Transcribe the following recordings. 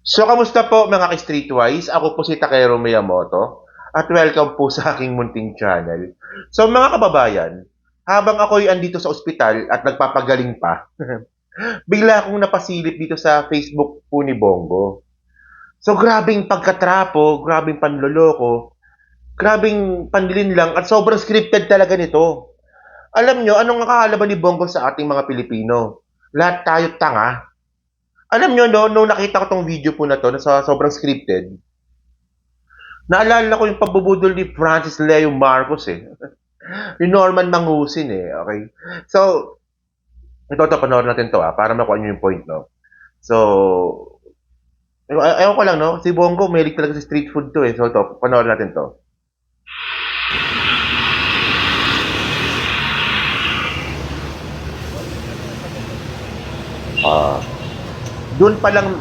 So, kamusta po mga ka-Streetwise? Ako po si Takero Miyamoto at welcome po sa aking munting channel. So, mga kababayan, habang ako'y andito sa ospital at nagpapagaling pa, bigla akong napasilip dito sa Facebook po ni Bongo. So, grabing pagkatrapo, grabing panloloko, grabing panlilin lang at sobrang scripted talaga nito. Alam nyo, anong nakakalaban ni Bongo sa ating mga Pilipino? Lahat tayo tanga. Alam nyo, no, nung nakita ko tong video po na to, na sobrang scripted, naalala ko yung pagbubudol ni Francis Leo Marcos eh. Yung Norman Mangusin eh, okay? So, ito, panoorin natin to para makuha nyo yung point, no? So, ewan ko lang, no? Si Bongo, mahilig talaga sa street food to eh. So, ito, panoorin natin to. Ah, doon pa lang,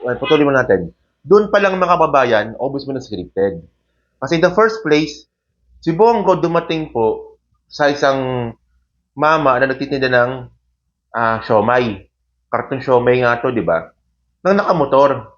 patuloy mo natin. Doon pa lang mga kababayan, obvious mo na scripted. Kasi in the first place, si Bongo dumating po sa isang mama na nagtitinda ng siomay. Karton siomay nga to, di ba? Nang nakamotor.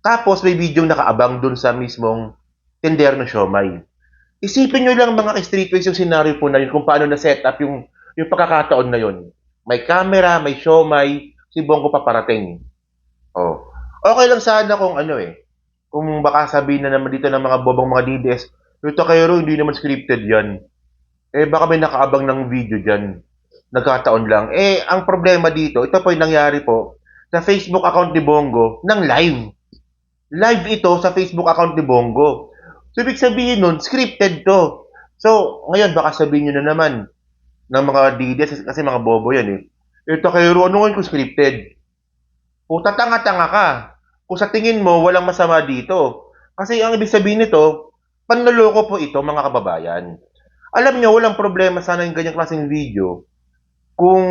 Tapos may video nakaabang dun sa mismong tender ng siomay. Isipin nyo lang mga streetways yung scenario po na yun kung paano na-set up yung pagkakataon na yun. May camera, may siomay, si Bongo paparating. Oh. Okay lang sana kung ano eh. Kung baka sabihin na naman dito ng mga bobang mga DDS, ito kayo hindi naman scripted yan. Eh baka may nakaabang ng video dyan. Nagkataon lang. Eh, ang problema dito, ito po yung nangyari po sa Facebook account ni Bongo ng live. Live ito sa Facebook account ni Bongo. So, ibig sabihin nun, scripted to. So, ngayon, baka sabihin nyo na naman ng mga DDS kasi mga bobo yan eh. Ito kayo, ano ngayon kung scripted? Puta tanga-tanga ka. Kung sa tingin mo, walang masama dito. Kasi ang ibig sabihin nito, panloloko po ito mga kababayan. Alam nyo, walang problema sana yung ganyang klaseng video kung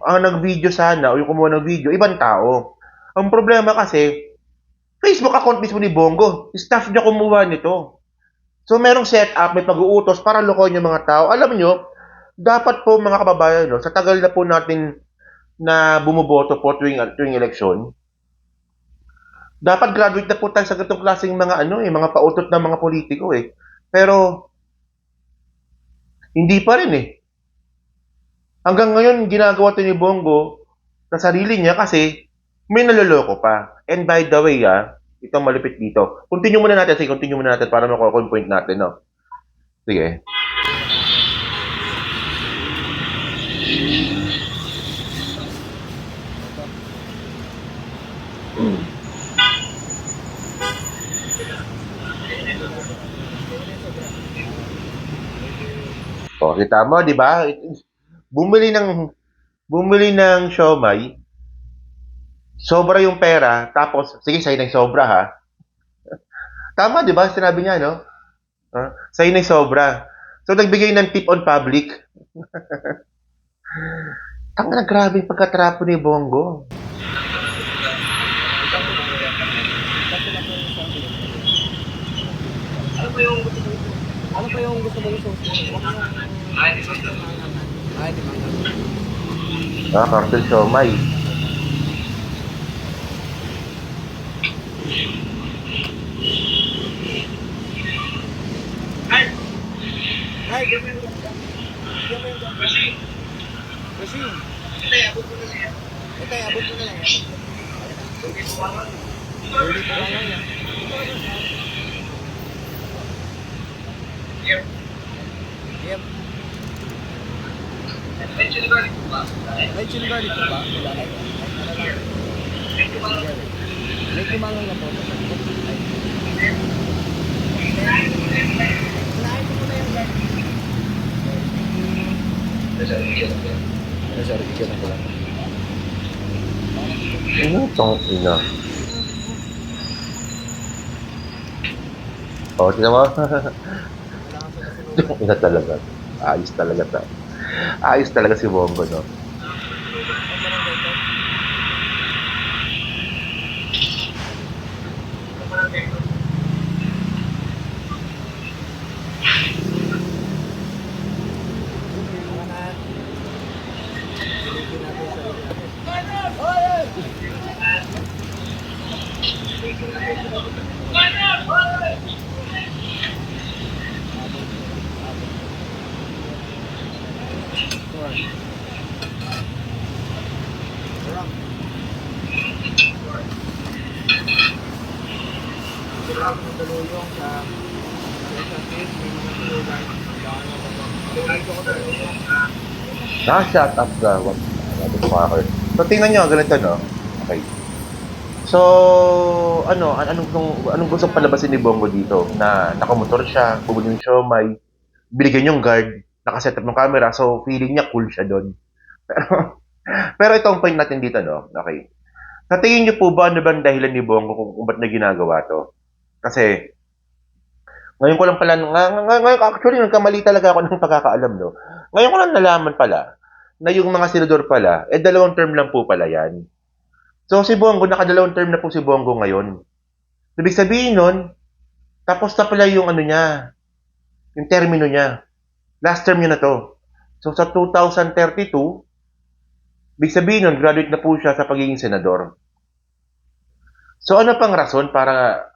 ang nag-video sana o yung kumuha ng video, ibang tao. Ang problema kasi, Facebook account mismo ni Bongo. Staff niya kumuha nito. So, merong setup, may pag-uutos para lokohin yung mga tao. Alam nyo, dapat po mga kababayan, no, sa tagal na po natin na bumuboto po tuwing eleksyon, dapat graduate na po tayo sa ganitong klaseng mga mga pautot ng mga politiko eh. Pero, hindi pa rin eh. Hanggang ngayon, ginagawa to ni Bongo sa sarili niya kasi may naloloko pa. And by the way, itong malupit dito. Continue muna natin para makuha ko yung point natin, no? Sige. O, kita mo, di ba? Bumili ng bumili ng siomay, sobra yung pera, tapos, sige, sa'yo na yung sobra, ha? Tama, di ba? Sinabi niya, no? Sa'yo na yung sobra. So, nagbigay ng tip on public. Tanga na, grabe yung pagkatrapo ni Bongo. Ano pa yung gusto mong sauce? Ay, di mangga. Cartel siomay. Ay, kasi. Ito, abot ko na lang. Hindi po lang yan. Yep. May chili garlic po ba? May chili garlic po ba? May kumangang na po. Sorry, bigyan na ko lang. Ano itong ina? O, tignan mo. Itong ina talaga. Ayos talaga ta. Ayos talaga si Bongo, no? Shut up ka. So, tingnan nyo, ganito, no? Okay. So, anong gustong palabasin ni Bongo dito? Na nakamotor siya, bumili yung siomay, binigyan yung guard, nakaset up ng camera, so feeling niya cool siya doon. Pero ito ang point natin dito, no? Okay. Sa tingin niyo po ba ano bang dahilan ni Bongo kung ba't na ginagawa to? Kasi, ngayon ko lang pala, ngayon, actually, nagkamali talaga ako ng pagkakaalam, no? Ngayon ko lang nalaman pala na yung mga senador pala, 2 term lang po pala yan. So, si Bongo, nakadalawang term na po si Bongo ngayon. Ibig sabihin nun, tapos na pala yung ano niya, yung termino niya. Last term niya na to. So, sa 2032, ibig sabihin nun, graduate na po siya sa pagiging senador. So, ano pang rason para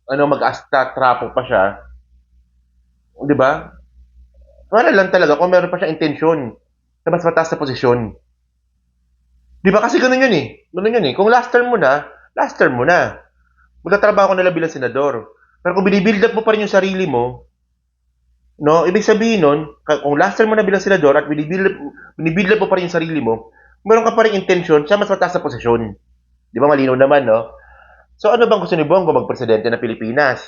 mag-asta trapo pa siya? Di ba? Wala lang talaga kung meron pa siya intensyon sa mas mataas na posisyon. Di ba? Kasi ganun yun eh. Ganun yun eh. Kung last term mo na, last term mo na. Magtatrabaho ka nila bilang senador. Pero kung binibuild up mo pa rin yung sarili mo, no, ibig sabihin nun, kung last term mo na bilang senador at binibuild up mo pa rin yung sarili mo, meron ka pa rin intensyon sa mas mataas na posisyon. Di ba? Malinaw naman, no? So, ano bang gusto ni Bongo? Magpresidente ng Pilipinas?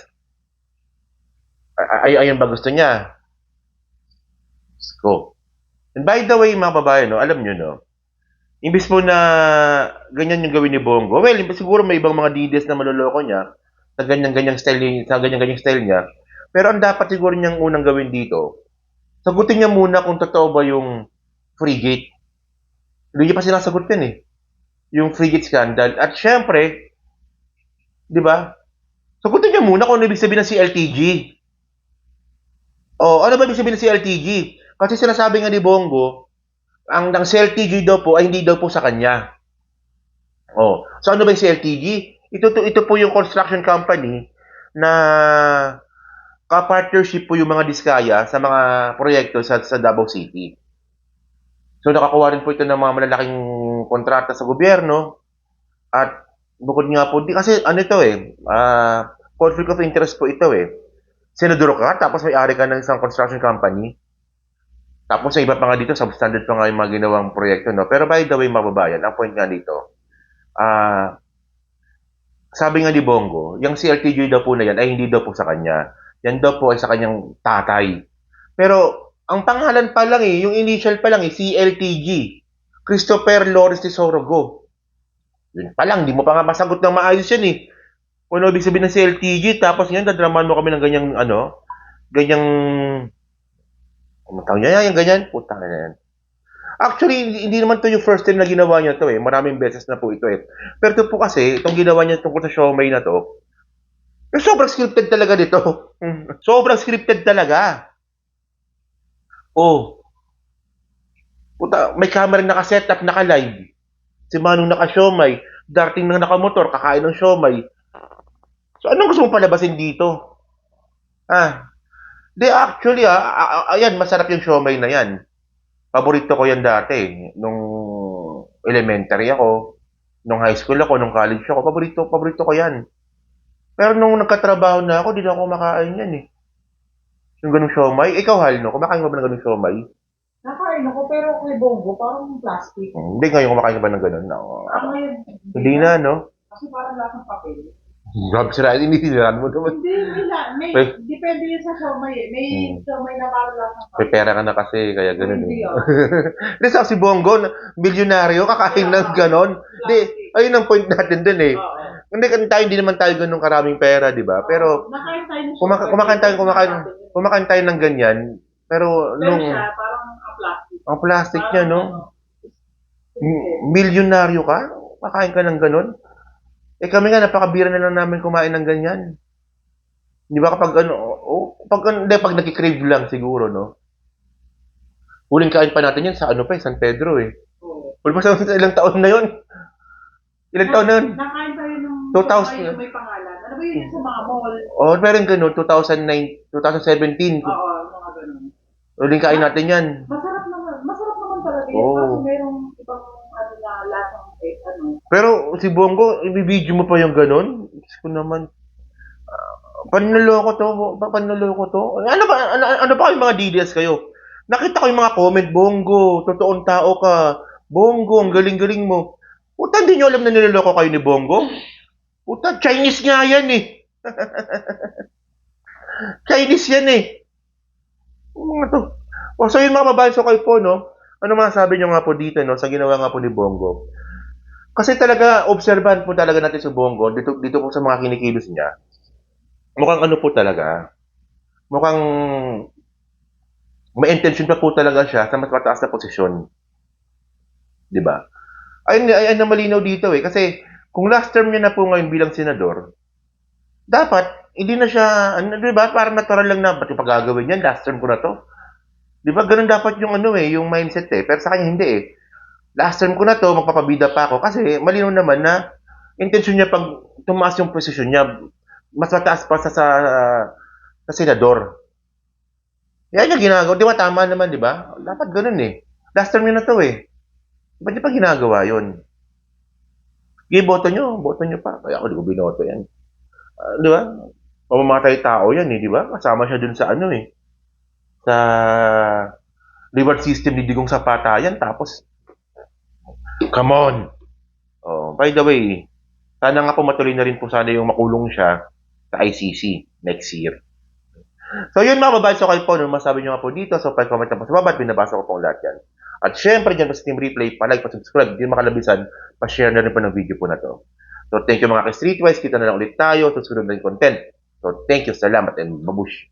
Ayun ba gusto niya? Go. And by the way, mga babae, no, alam nyo, no, imbis mo na ganyan yung gawin ni Bongo, well, siguro may ibang mga DDS na maloloko niya sa ganyan-ganyang style niya. Pero ang dapat siguro niyang unang gawin dito, sagutin niya muna kung totoo ba yung frigate. Hindi niya pa sinasagot yan eh. Yung frigate scandal. At syempre, di ba? Sagutin niya muna kung ano ibig sabihin ng CLTG. Oh, ano ba ibig sabihin ng CLTG? Kasi sinasabi nga ni Bongo, ang CLTG daw po ay hindi daw po sa kanya. Oh, so ano ba yung CLTG? Ito po yung construction company na ka-partnership po yung mga Diskaya sa mga proyekto sa Davao City. So nakakuha rin po ito ng mga malalaking kontrata sa gobyerno at bukod nga po, kasi ano ito eh, conflict of interest po ito eh. Senador ka, tapos may-ari ka ng isang construction company. Tapos sa iba pa nga dito, substandard pa nga yung mga ginawang proyekto, no? Pero by the way, mga babayan, ang point nga dito, sabi nga ni Bongo, yung CLTG daw po na yan ay hindi daw po sa kanya. Yan daw po ay sa kanyang tatay. Pero, ang pangalan pa lang eh, yung initial pa lang eh, CLTG. Christopher Lawrence de Sorogo. Yun pa lang, di mo pa nga masagot ng maayos yan eh. Kung ano ibig sabihin ng CLTG, tapos ngayon, dadraman mo kami ng ganyang, ganyang tawag niya yung ganyan, putang na yan. Actually, hindi naman to yung first time na ginawa niya to eh. Maraming beses na po ito eh. Pero ito po kasi, itong ginawa niya tungkol sa siomay na to, sobrang scripted talaga dito. Sobrang scripted talaga. Oh. Puta, may camera naka-set up, naka-live. Si Manong naka-siomay, darting nang naka-motor, kakain ng siomay. So, anong gusto mong palabasin dito? Actually, ayan, masarap yung siomay na yan. Paborito ko yan dati. Nung elementary ako, nung high school ako, nung college ako, paborito ko yan. Pero nung nagkatrabaho na ako, di na ako kumakain yan eh. Yung ganung siomay. Ikaw, Hal, no? Kumakain ka ba ng ganung siomay? Nakain ako, pero kay Bongo, parang plastic. Hindi ngayon kumakain ka ba ng ganun? No. Ngayon, Hindi na, no? kasi parang lasang papel. Grabe sila, inisiran mo naman. May, depende yun sa siomay eh. May siomay na parang lasang papel. May pera ka na kasi, kaya ganun Hindi eh. oh. Hindi, sa si Bongo, milyonaryo, kakain ng ganon. Hindi, ayun ang point natin dun eh. Oo. Hindi naman tayo ganun karaming pera, di ba? Pero, Nakain tayo ng kumakain tayo ng ganyan, pero Pero nung, siya, parang plastic. ang plastic niya, no? Ano, Milyonaryo ka? Kakain ka ng ganon? Eh kami nga, napakabira na lang namin kumain ng ganyan. Di ba kapag pag nag-crave lang siguro, no? Huling kain pa natin yan sa San Pedro eh. Oo. Wala pa sa ilang taon na yun. Ilang taon na yun? Nakain tayo ng 2000. Yung may pangalan. Ano ba yun yung sa mga mall? Oh, meron ganun, 2009, 2017. Oo, mga ganun. Uling kain natin yan. Masarap naman talaga yun. Oo. Kaso merong ibang ano na lasang ano. Pero si Bongo, ibibideo mo pa yung ganun? Diyos ko naman. Panloloko to, panloloko to. Ano ba yung mga DDS kayo? Nakita ko yung mga comment, Bongo, totoong tao ka. Bongo, ang galing-galing mo. Puta, hindi nyo alam na niloloko kayo ni Bongo? Puta, Chinese nga yan eh. Chinese yan eh. Mga to. O, so yun mga babae, so kayo po, no? Ano masasabi nyo nga po dito, no? Sa ginawa nga po ni Bongo. Kasi talaga, observan po talaga natin si Bongo, dito po sa mga kinikilos niya. Mukhang ano po talaga. Mukhang may intention pa po talaga siya sa mas mataas na posisyon. Di ba? Ayun na malinaw dito eh. Kasi kung last term niya na po ngayon bilang senador, dapat, hindi na siya, ano, di ba? Parang natural lang na, ba't yung pagagawin yan? Last term ko na to. Di ba? Ganun dapat yung ano eh, yung mindset eh. Pero sa kanya hindi eh. Last term ko na to, magpapabida pa ako. Kasi malinaw naman na intention niya pag tumaas yung posisyon niya, mas mataas pa sa senador. Yan yung ginagawa. Di ba? Tama naman, di ba? Dapat ganun eh. Last term niya na to eh. Ba't niya pa ginagawa yun? Okay, boto nyo pa. Kaya ako di ko binoto yan. Di ba? Mamamatay tao yan eh, di ba? Kasama siya dun sa ano eh. Sa reward system ni Digong sa patayan. Tapos, come on. Oh, by the way, sana nga po matuloy na rin po sana yung makulong siya sa ICC next year. So yun mga babae, so kayo po, ano masabi nyo nga po dito, so pa-comment na po sa baba at binabasa ko po lahat yan. At syempre dyan po sa Team Replay, pa-like, pa-subscribe, hindi makalabisan, pa-share na rin po ng video po na to. So thank you mga ka-Streetwise, kita na lang ulit tayo, susunod na yung content. So thank you, salamat, and babush.